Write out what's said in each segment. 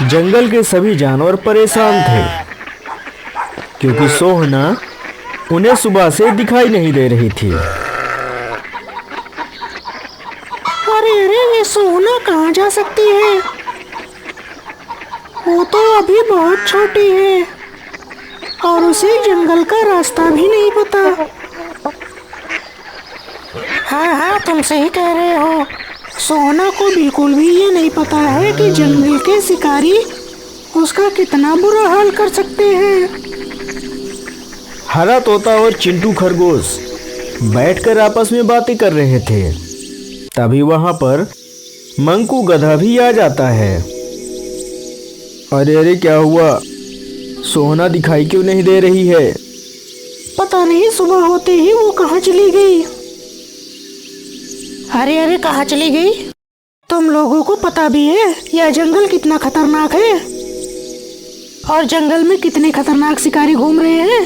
जंगल के सभी जानवर परेशान थे क्योंकि सोहना उन्हें सुबह से दिखाई नहीं दे रही थी। अरे अरे, ये सोहना कहाँ जा सकती है? वो तो अभी बहुत छोटी है और उसे जंगल का रास्ता भी नहीं पता। हाँ हाँ, तुम सही कह रहे हो। सोहना को बिल्कुल भी ये नहीं पता है कि जंगल के शिकारी उसका कितना बुरा हाल कर सकते हैं। हरा तोता और चिंटू खरगोश बैठकर आपस में बातें कर रहे थे। तभी वहां पर मंकू गधा भी आ जाता है। अरे अरे, क्या हुआ? सोहना दिखाई क्यों नहीं दे रही है? पता नहीं, सुबह होते ही वो कहाँ चली गई। अरे अरे, कहाँ चली गई? तुम लोगों को पता भी है यह जंगल कितना खतरनाक है और जंगल में कितने खतरनाक शिकारी घूम रहे हैं।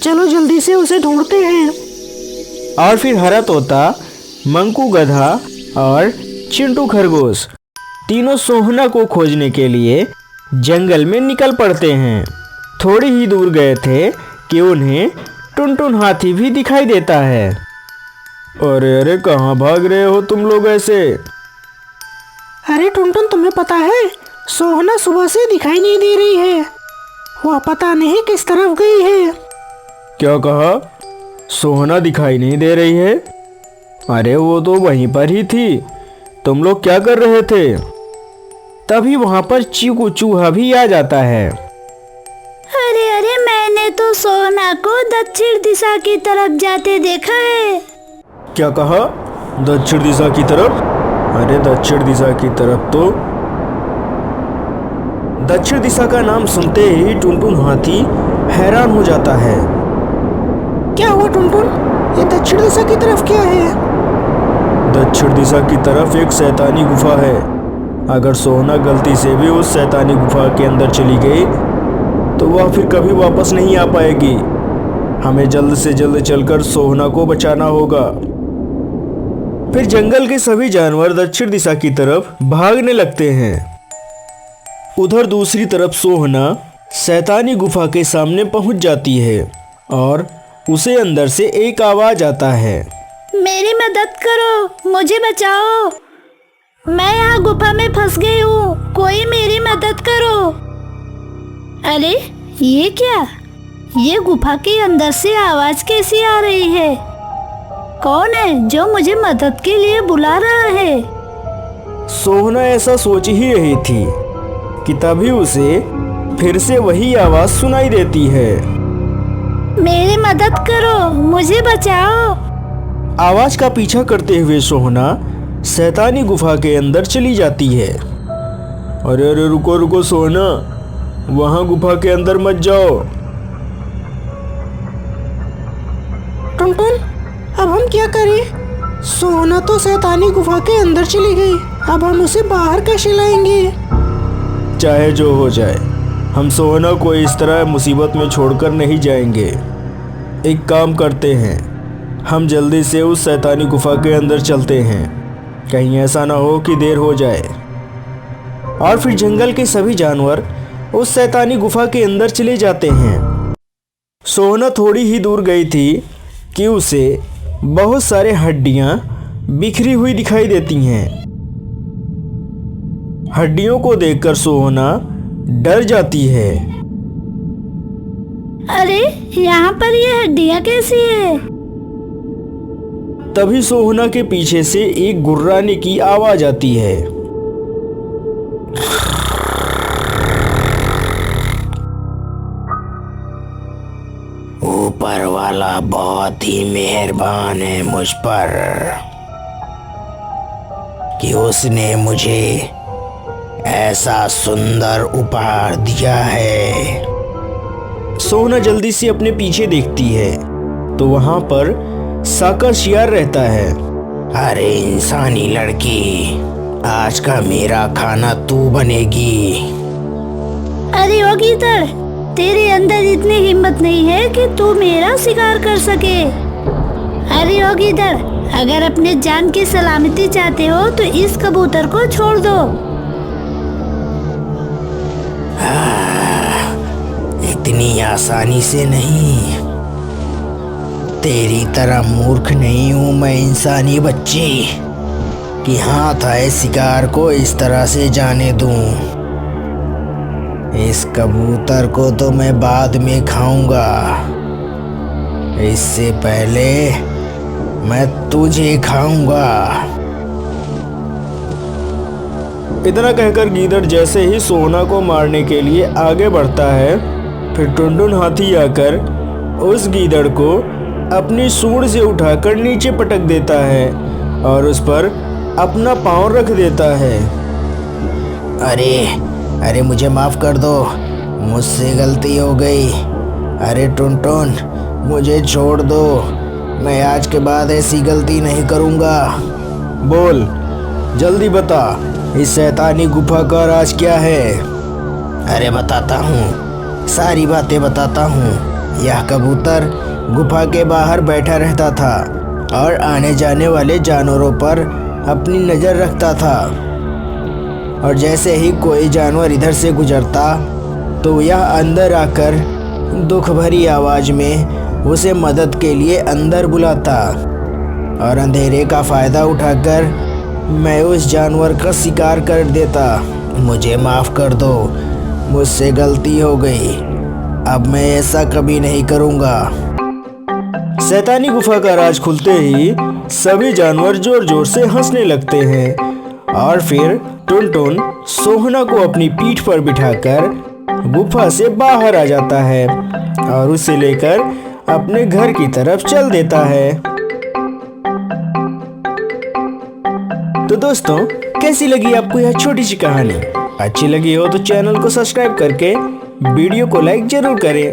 चलो जल्दी से उसे ढूंढते हैं। और फिर हरा तोता, मंकू गधा और चिंटू खरगोश तीनों सोहना को खोजने के लिए जंगल में निकल पड़ते हैं। थोड़ी ही दूर गए थे कि उन्हें टुनटुन हाथी भी दिखाई देता है। अरे अरे, कहाँ भाग रहे हो तुम लोग ऐसे? अरे टुनटुन, तुम्हें पता है सोहना सुबह से दिखाई नहीं दे रही है। वह पता नहीं किस तरफ गई है। क्या कहा? सोहना दिखाई नहीं दे रही है? अरे वो तो वहीं पर ही थी। तुम लोग क्या कर रहे थे? तभी वहां पर चीकू चूहा भी आ जाता है। अरे अरे, मैंने तो सोहना को दक्षिण दिशा की तरफ जाते देखा है। क्या कहा? दक्षिण दिशा की तरफ? अरे दक्षिण दिशा की तरफ तो दक्षिण दिशा का नाम सुनते ही टुनटुन हाथी हैरान हो जाता है। क्या हुआ टुनटुन? ये दक्षिण दिशा की तरफ क्या है? दक्षिण दिशा की तरफ एक शैतानी गुफा है। अगर सोहना गलती से भी उस शैतानी गुफा के अंदर चली गई तो वह फिर कभी वापस नहीं आ पाएगी। हमें जल्द से जल्द चलकर सोहना को बचाना होगा। फिर जंगल के सभी जानवर दक्षिण दिशा की तरफ भागने लगते हैं। उधर दूसरी तरफ सोहना शैतानी गुफा के सामने पहुंच जाती है और उसे अंदर से एक आवाज आता है। मेरी मदद करो, मुझे बचाओ। मैं यहाँ गुफा में फंस गई हूँ, कोई मेरी मदद करो। अरे ये क्या? ये गुफा के अंदर से आवाज कैसी आ रही है? कौन है जो मुझे मदद के लिए बुला रहा है? सोहना ऐसा सोच ही रही थी कि तभी उसे फिर से वही आवाज सुनाई देती है। मेरी मदद करो, मुझे बचाओ। आवाज का पीछा करते हुए सोहना शैतानी गुफा के अंदर चली जाती है। अरे अरे, रुको रुको सोहना, वहां गुफा के अंदर मत जाओ। टुनटुन, अब हम क्या करें? सोहना तो शैतानी गुफा के अंदर चली गई, अब हम उसे बाहर कैसे लाएंगे? चाहे जो हो जाए, हम सोहना को इस तरह मुसीबत में छोड़कर नहीं जाएंगे। एक काम करते हैं, हम जल्दी से उस शैतानी गुफा के अंदर चलते हैं, कहीं ऐसा ना हो कि देर हो जाए। और फिर जंगल के सभी जानवर उस शैतानी गुफा के अंदर चले जाते हैं। सोहना थोड़ी ही दूर गई थी कि उसे बहुत सारे हड्डियां बिखरी हुई दिखाई देती हैं। हड्डियों को देखकर सोहना डर जाती है। अरे यहाँ पर ये हड्डियाँ कैसी है? तभी सोहना के पीछे से एक गुर्राने की आवाज आती है। ऊपर वाला बहुत ही मेहरबान है मुझ पर कि उसने मुझे ऐसा सुंदर उपहार दिया है। सोहना जल्दी से अपने पीछे देखती है तो वहां पर साकर शियार रहता है। अरे इंसानी लड़की, आज का मेरा खाना तू बनेगी। अरे ओ गीदड़, तेरे अंदर इतनी हिम्मत नहीं है कि तू मेरा शिकार कर सके। अरे ओ गीदड़, अगर अपने जान की सलामती चाहते हो तो इस कबूतर को छोड़ दो। इतनी आसानी से नहीं। तेरी तरह मूर्ख नहीं हूं मैं इंसानी बच्ची कि हाथ आए शिकार को इस तरह से जाने दूं। इस कबूतर को तो मैं बाद में खाऊंगा, इससे पहले मैं तुझे खाऊंगा। इतना कहकर गीदड़ जैसे ही सोहना को मारने के लिए आगे बढ़ता है, फिर टुनटुन हाथी आकर उस गीदड़ को अपनी सूंड से उठाकर नीचे पटक देता है और उस पर अपना पाँव रख देता है। अरे मुझे माफ कर दो, मुझसे गलती हो गई। अरे टुनटुन मुझे छोड़ दो, मैं आज के बाद ऐसी गलती नहीं करूँगा। बोल, जल्दी बता, इस शैतानी गुफा का राज क्या है? अरे बताता हूँ, सारी बातें बताता हूँ। यह कबूतर गुफा के बाहर बैठा रहता था और आने जाने वाले जानवरों पर अपनी नज़र रखता था, और जैसे ही कोई जानवर इधर से गुजरता तो यह अंदर आकर दुख भरी आवाज़ में उसे मदद के लिए अंदर बुलाता, और अंधेरे का फ़ायदा उठाकर मैं उस जानवर का शिकार कर देता। मुझे माफ़ कर दो, मुझसे गलती हो गई, अब मैं ऐसा कभी नहीं करूँगा। शैतानी गुफा का राज खुलते ही सभी जानवर जोर जोर से हंसने लगते हैं, और फिर टुनटुन सोहना को अपनी पीठ पर बिठाकर गुफा से बाहर आ जाता है और उसे लेकर अपने घर की तरफ चल देता है। तो दोस्तों, कैसी लगी आपको यह छोटी सी कहानी? अच्छी लगी हो तो चैनल को सब्सक्राइब करके वीडियो को लाइक जरूर करें।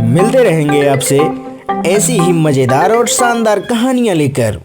मिलते रहेंगे आपसे ऐसी ही मजेदार और शानदार कहानियां लेकर।